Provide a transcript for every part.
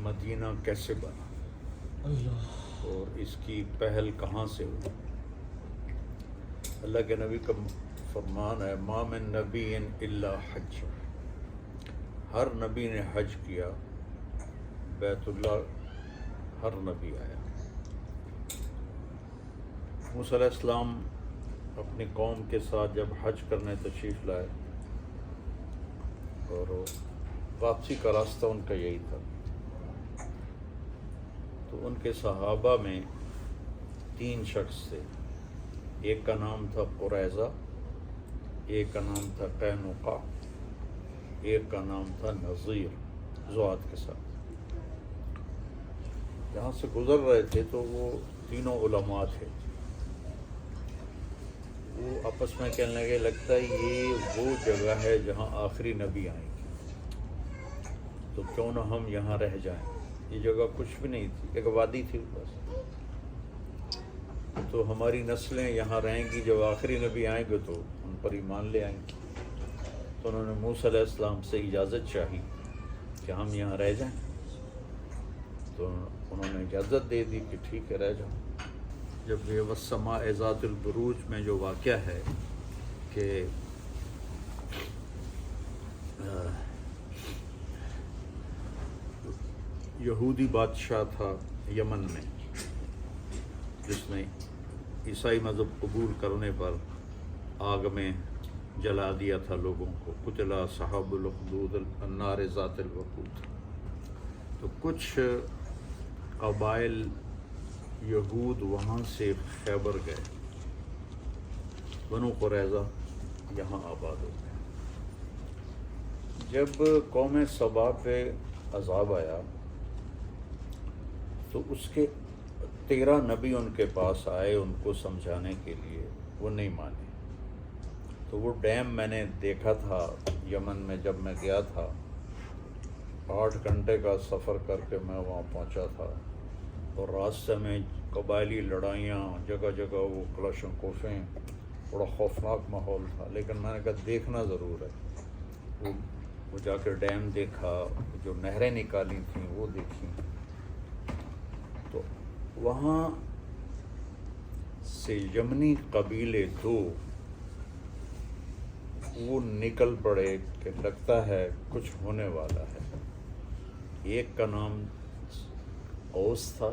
مدینہ کیسے بنا اور اس کی پہل کہاں سے ہوئی۔ اللہ کے نبی کا فرمان ہے ما من نبی الا حج، ہر نبی نے حج کیا، بیت اللہ ہر نبی آیا۔ موسیٰ علیہ السلام اپنی قوم کے ساتھ جب حج کرنے تشریف لائے اور واپسی کا راستہ ان کا یہی تھا، تو ان کے صحابہ میں 3 شخص تھے، ایک کا نام تھا قریظہ، ایک کا نام تھا قینقاع، ایک کا نام تھا نذیر، ذوات کے ساتھ جہاں سے گزر رہے تھے تو وہ تینوں علماء تھے۔ وہ آپس میں کہنے لگے لگتا ہے یہ وہ جگہ ہے جہاں آخری نبی آئیں گے، تو کیوں نہ ہم یہاں رہ جائیں۔ یہ جگہ کچھ بھی نہیں تھی، ایک وادی تھی بس، تو ہماری نسلیں یہاں رہیں گی، جب آخری نبی آئیں گے تو ان پر ایمان لے آئیں گے۔ تو انہوں نے موسیٰ علیہ السلام سے اجازت چاہی کہ ہم یہاں رہ جائیں، تو انہوں نے اجازت دے دی کہ ٹھیک ہے رہ جاؤ۔ جب یہ والسماء ذات البروج میں جو واقعہ ہے کہ یہودی بادشاہ تھا یمن میں جس نے عیسائی مذہب قبول کرنے پر آگ میں جلا دیا تھا لوگوں کو، قتل اصحاب الاخدود النار ذات الوقود، تو کچھ قبائل یہود وہاں سے خیبر گئے، بنو قریظہ یہاں آباد ہو گئے۔ جب قوم سبا پہ عذاب آیا تو اس کے 13 نبی ان کے پاس آئے ان کو سمجھانے کے لیے، وہ نہیں مانے۔ تو وہ ڈیم میں نے دیکھا تھا یمن میں، جب میں گیا تھا 8 گھنٹے کا سفر کر کے میں وہاں پہنچا تھا، اور راستے میں قبائلی لڑائیاں، جگہ جگہ وہ کلاشنکوفیں، بڑا خوفناک ماحول تھا، لیکن میں نے کہا دیکھنا ضرور ہے۔ وہ جا کے ڈیم دیکھا، جو نہریں نکالی تھیں وہ دیکھیں، تو وہاں سے یمنی قبیلے 2 وہ نکل پڑے کہ لگتا ہے کچھ ہونے والا ہے۔ ایک کا نام اوس تھا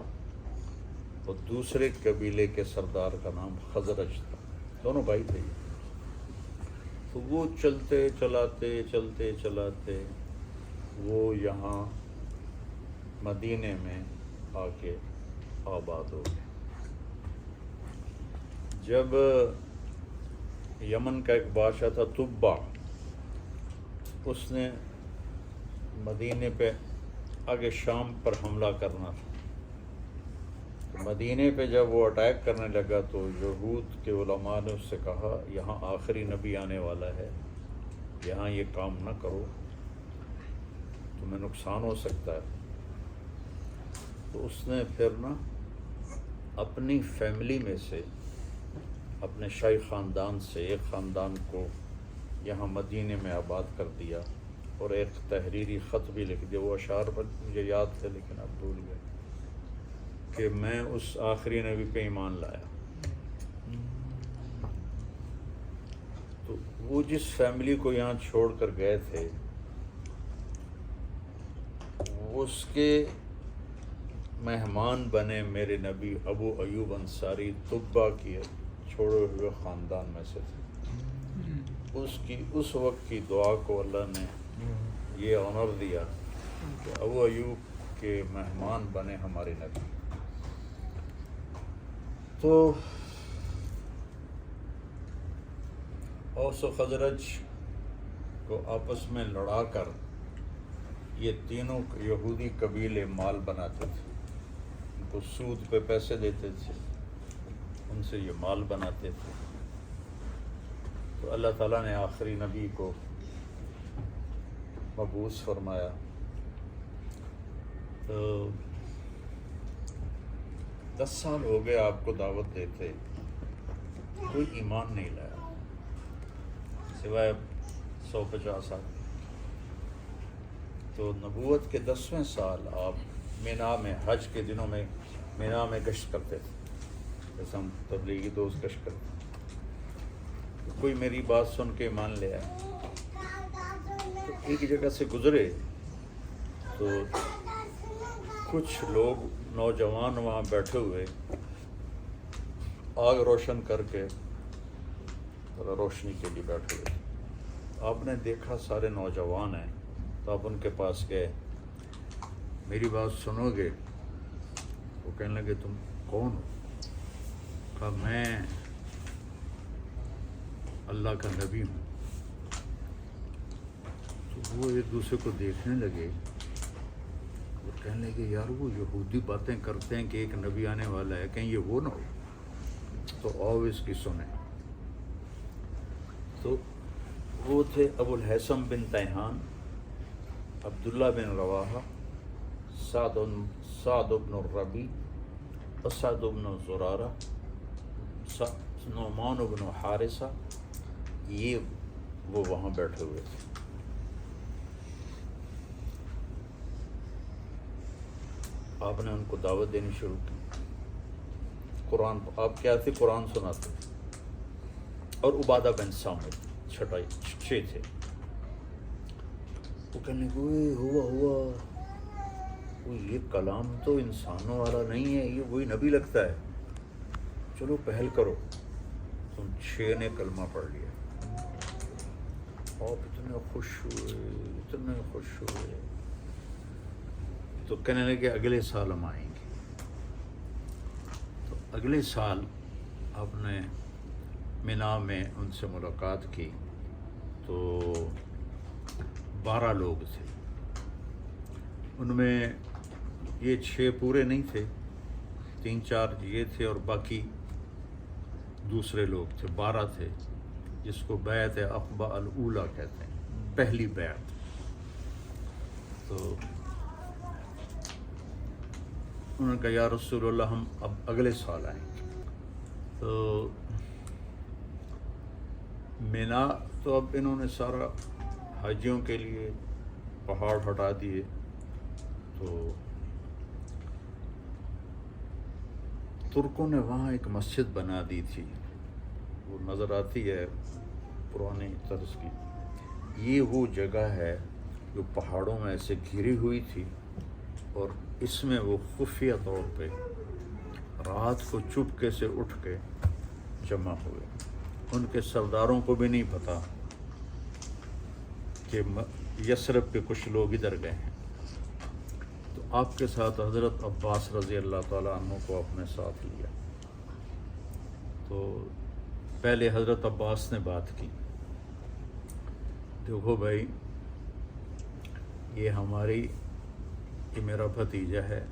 اور دوسرے قبیلے کے سردار کا نام خزرج تھا، دونوں بھائی تھے۔ تو وہ چلتے چلاتے وہ یہاں مدینے میں آ کے آباد ہو گئے۔ جب یمن کا ایک بادشاہ تھا تبع، اس نے مدینے پہ آگے شام پر حملہ کرنا تھا، مدینے پہ جب وہ اٹیک کرنے لگا تو یہود کے علماء نے اس سے کہا یہاں آخری نبی آنے والا ہے، یہاں یہ کام نہ کرو، تمہیں نقصان ہو سکتا ہے۔ تو اس نے پھر نا اپنی فیملی میں سے، اپنے شاہی خاندان سے ایک خاندان کو یہاں مدینے میں آباد کر دیا، اور ایک تحریری خط بھی لکھ دیا، وہ اشعار مجھے یاد تھے لیکن اب بھول گئے، کہ میں اس آخری نبی پہ ایمان لایا۔ تو وہ جس فیملی کو یہاں چھوڑ کر گئے تھے، اس کے مہمان بنے میرے نبی ابو ایوب انصاری، طبع کی چھوڑے ہوئے خاندان میں سے تھے۔ اس وقت کی دعا کو اللہ نے یہ آنر دیا کہ ابو ایوب کے مہمان بنے ہمارے نبی۔ تو اوس و خزرج کو آپس میں لڑا کر یہ تینوں یہودی قبیلے مال بناتے تھے، ان کو سود پہ پیسے دیتے تھے، ان سے یہ مال بناتے تھے۔ تو اللہ تعالیٰ نے آخری نبی کو مبعوث فرمایا، تو 10 سال ہو گئے آپ کو دعوت دیتے، کوئی ایمان نہیں لایا سوائے 150 آدمی۔ تو نبوت کے 10ویں سال آپ مینا میں حج کے دنوں میں مینا میں گشت کرتے تھے، جیسے ہم تبلیغی دوست گشت کرتے ہیں۔ تو کوئی میری بات سن کے مان لیا، تو ایک جگہ سے گزرے تو کچھ لوگ نوجوان وہاں بیٹھے ہوئے آگ روشن کر کے روشنی کے لیے بیٹھے ہوئے تھے۔ آپ نے دیکھا سارے نوجوان ہیں، تو آپ ان کے پاس گئے، میری بات سنو گے؟ وہ کہنے لگے تم کون ہو؟ کہا میں اللہ کا نبی ہوں۔ تو وہ ایک دوسرے کو دیکھنے لگے، وہ کہنے لگے یار وہ یہودی باتیں کرتے ہیں کہ ایک نبی آنے والا ہے، کہیں یہ وہ نہ ہو، تو آؤ اس کی سنیں۔ تو وہ تھے ابو الحسن بن تیہان، عبداللہ بن رواحہ، سعد بن الربیع، اسعد بن زرارہ، نعمان بن حارثہ، یہ وہ وہاں بیٹھے ہوئے تھے۔ آپ نے ان کو دعوت دینی شروع کی، قرآن، آپ کیا تھے؟ قرآن سناتے، اور عبادہ بن سامت 6 تھے۔ وہ کہنے لگے ہوا وہ یہ کلام تو انسانوں والا نہیں ہے، یہ وہی نبی لگتا ہے، چلو پہل کرو۔ تم 6 نے کلمہ پڑھ لیا، آپ اتنے خوش ہوئے، تو کہنے لگے اگلے سال ہم آئیں گے۔ تو اگلے سال آپ نے مینا میں ان سے ملاقات کی، تو 12 لوگ تھے، ان میں یہ 6 پورے نہیں تھے، 3-4 یہ تھے اور باقی دوسرے لوگ تھے، 12 تھے، جس کو بیعت عقبہ الاولیٰ کہتے ہیں، پہلی بیعت۔ تو انہوں نے کہا یا رسول اللہ ہم اب اگلے سال آئیں گے۔ تو مینا تو اب انہوں نے سارا حاجیوں کے لیے پہاڑ ہٹا دیے، تو ترکوں نے وہاں ایک مسجد بنا دی تھی، وہ نظر آتی ہے پرانی طرز کی۔ یہ وہ جگہ ہے جو پہاڑوں میں ایسے گھری ہوئی تھی، اور اس میں وہ خفیہ طور پہ رات کو چپکے سے اٹھ کے جمع ہوئے۔ ان کے سرداروں کو بھی نہیں پتہ کہ یثرب کے کچھ لوگ ادھر گئے ہیں۔ تو آپ کے ساتھ حضرت عباس رضی اللہ تعالیٰ عنہ کو اپنے ساتھ لیا۔ تو پہلے حضرت عباس نے بات کی، دیکھو بھائی یہ میرا بھتیجا ہے،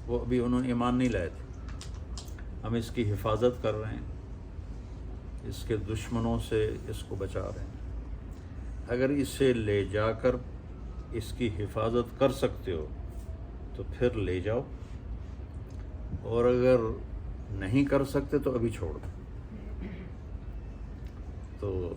وہ ابھی انہوں نے ایمان نہیں لائے تھے، ہم اس کی حفاظت کر رہے ہیں، اس کے دشمنوں سے اس کو بچا رہے ہیں، اگر اسے لے جا کر اس کی حفاظت کر سکتے ہو تو پھر لے جاؤ، اور اگر نہیں کر سکتے تو ابھی چھوڑ دو۔ تو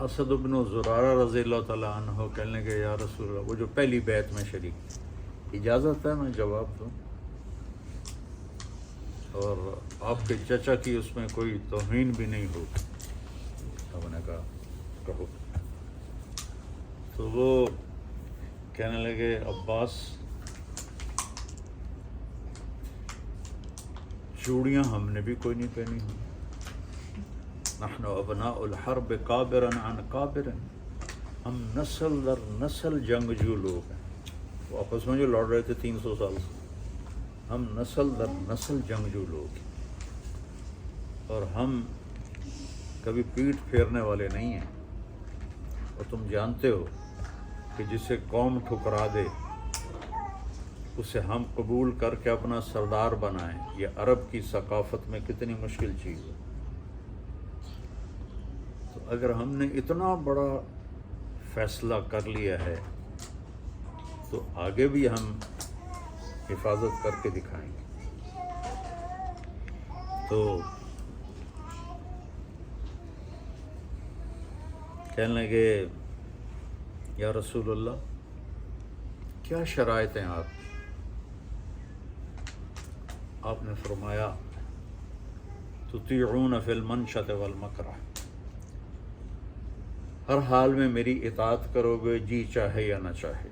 اسد بن زرارہ رضی اللہ تعالیٰ عنہ کہنے لگے یا رسول اللہ، وہ جو پہلی بیعت میں شریک تھے، اجازت ہے میں جواب دوں؟ اور آپ کے چچا کی اس میں کوئی توہین بھی نہیں ہو؟ ہم نے کہا کہو۔ تو وہ کہنے لگے عباس چوڑیاں ہم نے بھی کوئی نہیں پہنی ہوئی، نحن ابناء الحرب کابرا عن کابر، ہم نسل در نسل جنگجو لوگ ہیں۔ وہ آپس میں جو لڑ رہے تھے 300 سال سے، ہم نسل در نسل جنگجو لوگ ہیں، اور ہم کبھی پیٹھ پھیرنے والے نہیں ہیں۔ اور تم جانتے ہو کہ جسے قوم ٹھکرا دے اسے ہم قبول کر کے اپنا سردار بنائیں، یہ عرب کی ثقافت میں کتنی مشکل چیز ہے۔ تو اگر ہم نے اتنا بڑا فیصلہ کر لیا ہے تو آگے بھی ہم حفاظت کر کے دکھائیں گے۔ تو کہنے لگے یا رسول اللہ کیا شرائط ہیں آپ نے فرمایا تطیعون فی المنشط والمکرہ، ہر حال میں میری اطاعت کرو گے، جی چاہے یا نہ چاہے،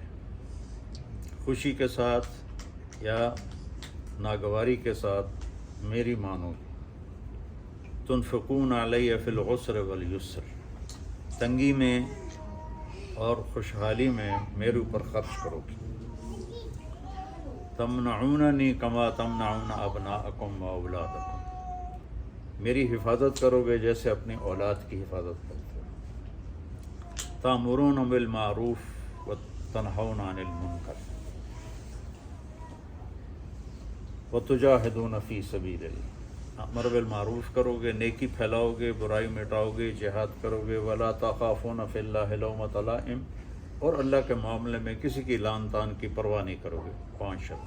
خوشی کے ساتھ یا ناگواری کے ساتھ میری مانو گے۔ تنفقون علی فی العسر والیسر، تنگی میں اور خوشحالی میں میرے اوپر خرچ کرو گے۔ تمنعوننی کما تمنعون ابناءکم و اولادکم، میری حفاظت کرو گے جیسے اپنی اولاد کی حفاظت کرتے ہو۔ تأمرون بالمعروف و تنہون عن المنکر و تجاہدون فی سبیل اللہ، امر بالمعروف کرو گے، نیکی پھیلاؤ گے، برائی مٹاؤ گے، جہاد کرو گے۔ ولا تخافون فی اللہ لومۃ لائم، اور اللہ کے معاملے میں کسی کی لان تان کی پرواہ نہیں کرو گے۔ 5 شرط۔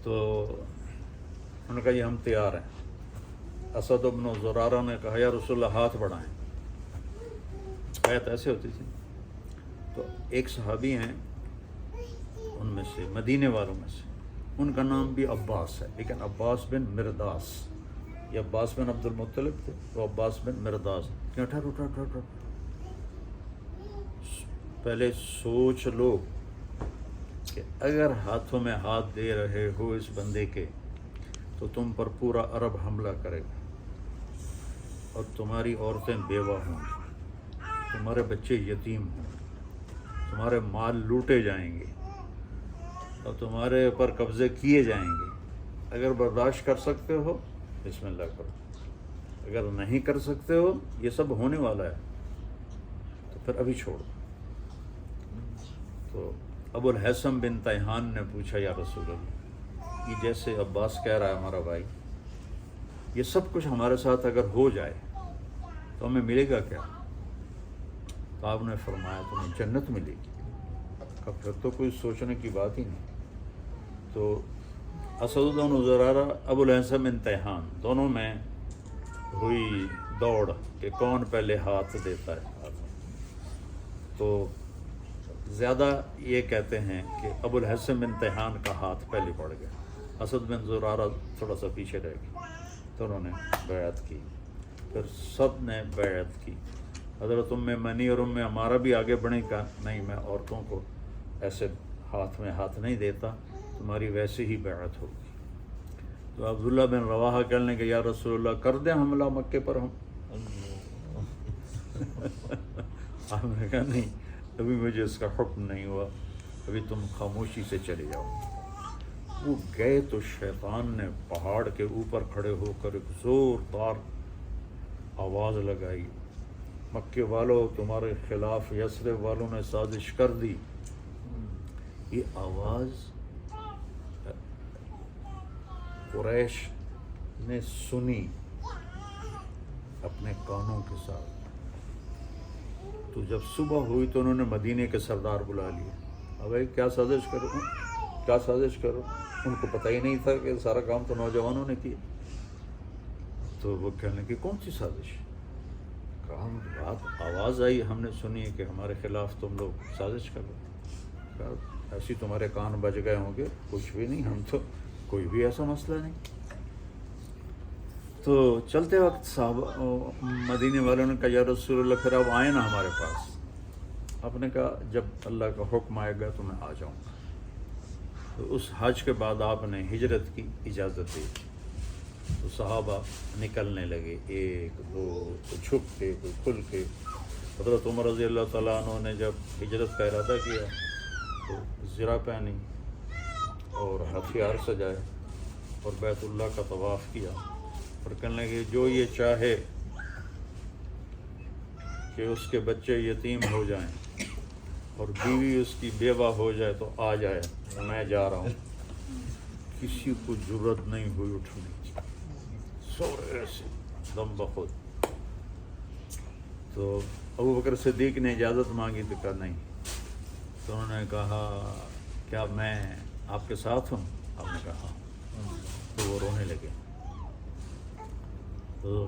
تو انہوں نے کہا یہ ہم تیار ہیں۔ اسد بن زرارہ نے کہا یا رسول اللہ ہاتھ بڑھائیں۔ آیت ایسے ہوتی تھی۔ تو ایک صحابی ہیں ان میں سے، مدینے والوں میں سے، ان کا نام بھی عباس ہے، لیکن عباس بن مرداس، یہ عباس بن عبد المطلب تھے، وہ عباس بن مرداس۔ کہ اٹھا پہلے سوچ لو کہ اگر ہاتھوں میں ہاتھ دے رہے ہو اس بندے کے تو تم پر پورا عرب حملہ کرے گا، اور تمہاری عورتیں بیوہ ہوں گی، تمہارے بچے یتیم ہوں گے، تمہارے مال لوٹے جائیں گے اور تمہارے اوپر قبضے کیے جائیں گے۔ اگر برداشت کر سکتے ہو بسم اللہ کرو، اگر نہیں کر سکتے ہو یہ سب ہونے والا ہے تو پھر ابھی چھوڑ دو۔ تو ابو الحسن بن تیہان نے پوچھا یا رسول اللہ، یہ جیسے عباس کہہ رہا ہے ہمارا بھائی، یہ سب کچھ ہمارے ساتھ اگر ہو جائے تو ہمیں ملے گا کیا؟ تو آپ نے فرمایا تمہیں جنت ملے گی۔ پھر تو کوئی سوچنے کی بات ہی نہیں۔ تو اسد بن زرارہ ابو الحسن بن تیہان دونوں میں ہوئی دوڑ کہ کون پہلے ہاتھ دیتا ہے۔ تو زیادہ یہ کہتے ہیں کہ ابو الحسن بن تیہان کا ہاتھ پہلے پڑ گیا، اسد بن زرارہ تھوڑا سا پیچھے رہ گیا۔ تو انہوں نے بیعت کی، پھر سب نے بیعت کی۔ حضرت ام منی اور ام عمارہ بھی آگے بڑھیں کا نہیں، میں عورتوں کو ایسے ہاتھ میں ہاتھ نہیں دیتا، تمہاری ویسے ہی بیعت ہوگی۔ تو عبداللہ بن رواحہ کہنے کہ یا رسول اللہ کر دیں حملہ مکے پر ہم؟ آپ نے کہا نہیں، ابھی مجھے اس کا حکم نہیں ہوا، ابھی تم خاموشی سے چلے جاؤ۔ وہ گئے تو شیطان نے پہاڑ کے اوپر کھڑے ہو کر ایک زوردار آواز لگائی، مکے والوں تمہارے خلاف یثرب والوں نے سازش کر دی۔ یہ آواز قریش نے سنی اپنے کانوں کے ساتھ۔ تو جب صبح ہوئی تو انہوں نے مدینے کے سردار بلا لیے، اب بھائی کیا سازش کرو، کیا سازش کرو؟ ان کو پتہ ہی نہیں تھا کہ سارا کام تو نوجوانوں نے کیا۔ تو وہ کہنے لگے کون سی سازش؟ کہا رات آواز آئی، ہم نے سنی کہ ہمارے خلاف تم لوگ سازش کر رہے۔ کہا ایسی تمہارے کان بج گئے ہوں گے، کچھ بھی نہیں، ہم تو کوئی بھی ایسا مسئلہ نہیں۔ تو چلتے وقت صحابہ مدینے والوں نے کہا یا رسول اللہ پھر اب آئیں نا ہمارے پاس۔ آپ نے کہا جب اللہ کا حکم آئے گا تو میں آ جاؤں گا۔ تو اس حج کے بعد آپ نے ہجرت کی اجازت دی، تو صحابہ نکلنے لگے، ایک دو، کوئی چھپ کے کوئی کھل کے۔ حضرت عمر رضی اللہ تعالیٰ عنہ نے جب ہجرت کا ارادہ کیا تو زرہ پہنی اور ہتھیار سجائے اور بیت اللہ کا طواف کیا، اور کہنے لگے جو یہ چاہے کہ اس کے بچے یتیم ہو جائیں اور بیوی اس کی بیوہ ہو جائے تو آ جائے، میں جا رہا ہوں۔ کسی کو جرت نہیں ہوئی اٹھنے کی، سورے سے دم بخود۔ تو ابو بکر صدیق نے اجازت مانگی تو کہا نہیں۔ تو انہوں نے کہا کیا میں آپ کے ساتھ ہوں؟ آپ نے کہا ہاں۔ تو وہ رونے لگے۔ تو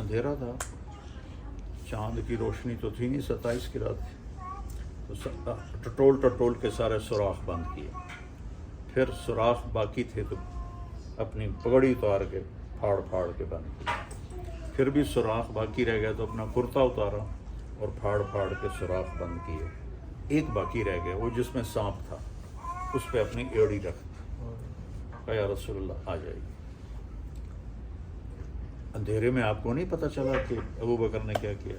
اندھیرا تھا، چاند کی روشنی تو تھی نہیں، 27 کی رات تھی، تو ٹٹول کے سارے سوراخ بند کیے. پھر سوراخ باقی تھے تو اپنی پگڑی اتار کے پھاڑ کے بند کی. پھر بھی سوراخ باقی رہ گیا تو اپنا کرتا اتارا اور پھاڑ کے سوراخ بند کیے. ایک باقی رہ گیا، وہ جس میں سانپ تھا، اس پہ اپنی ایڑی رکھ، کہا یا رسول اللہ آ جائیے. اندھیرے میں آپ کو نہیں پتہ چلا کہ ابو بکر نے کیا کیا؟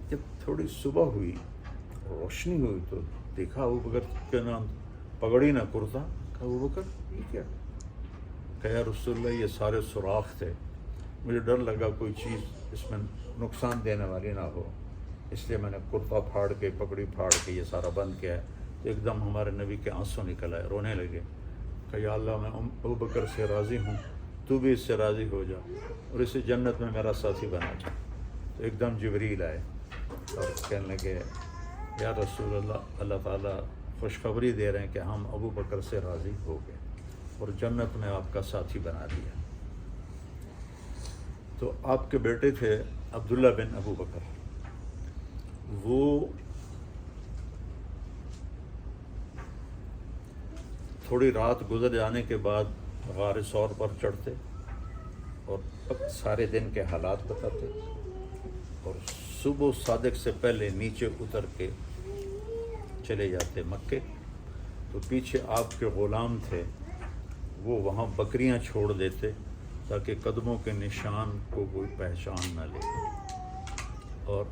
جب تھوڑی صبح ہوئی، روشنی ہوئی، تو دیکھا ابو بکر کے نام پگڑی نہ کرتا. کہا ابو بکر یہ کیا؟ کہا یا رسول اللہ یہ سارے سوراخ تھے، مجھے ڈر لگا کوئی چیز اس میں نقصان دینے والی نہ ہو، اس لیے میں نے کرتا پھاڑ کے پگڑی پھاڑ کے یہ سارا بند کیا ہے. تو ایک دم ہمارے نبی کے آنسو نکل آئے، رونے لگے. کہ یا اللہ میں ابو بکر سے راضی ہوں، تو بھی اس سے راضی ہو جا اور اسے جنت میں میرا ساتھی بنا جا. تو ایک دم جبریل آئے اور کہنے لگے یا رسول اللہ، اللہ تعالیٰ خوشخبری دے رہے ہیں کہ ہم ابو بکر سے راضی ہو گئے اور جنت میں آپ کا ساتھی بنا دیا. تو آپ کے بیٹے تھے عبداللہ بن ابو بکر، وہ تھوڑی رات گزر جانے کے بعد غار ثور پر چڑھتے اور سارے دن کے حالات بتاتے، اور صبح صادق سے پہلے نیچے اتر کے چلے جاتے مکے. تو پیچھے آپ کے غلام تھے، وہ وہاں بکریاں چھوڑ دیتے تاکہ قدموں کے نشان کو کوئی پہچان نہ لے. اور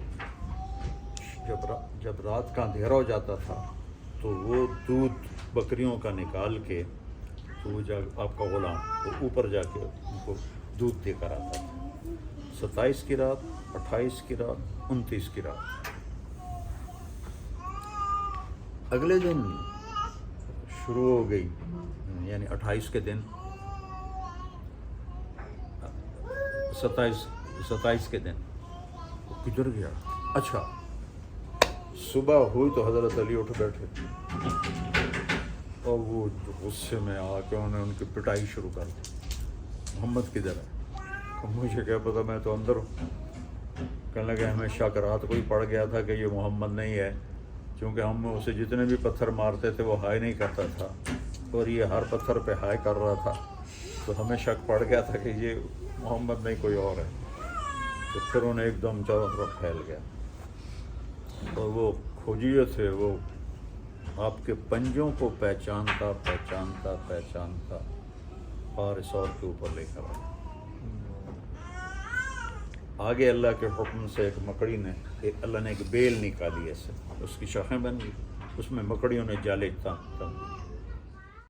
جب رات کا اندھیرا ہو جاتا تھا تو وہ دودھ بکریوں کا نکال کے، تو وہ آپ کا غلام وہ اوپر جا کے ان کو دودھ دے کر آتا تھا. 27 کی رات، 28 کی رات، 29 کی رات. اگلے دن شروع ہو گئی، یعنی 28 کے دن، 27 کے دن کدھر گیا؟ اچھا، صبح ہوئی تو حضرت علی اٹھ بیٹھے اور وہ غصے میں آ کے انہوں نے ان کی پٹائی شروع کر دی. محمد کدھر ہے؟ مجھے کیا پتا، میں تو اندر ہوں. کہنے لگے ہمیں شک رات کو ہی پڑ گیا تھا کہ یہ محمد نہیں ہے، کیونکہ ہم اسے جتنے بھی پتھر مارتے تھے وہ ہائے نہیں کرتا تھا اور یہ ہر پتھر پہ ہائے کر رہا تھا، تو ہمیں شک پڑ گیا تھا کہ یہ محمد نہیں کوئی اور ہے. تو پھر انہیں ایک دم چاروں طرف پھیل گیا اور وہ کھوجیے تھے، وہ آپ کے پنجوں کو پہچانتا اور ثور کے اوپر لے کر آیا. آگے اللہ کے حکم سے ایک مکڑی نے، اللہ نے ایک بیل نکالی ایسے، اس کی شاخیں بن گئی، اس میں مکڑیوں نے جالے تن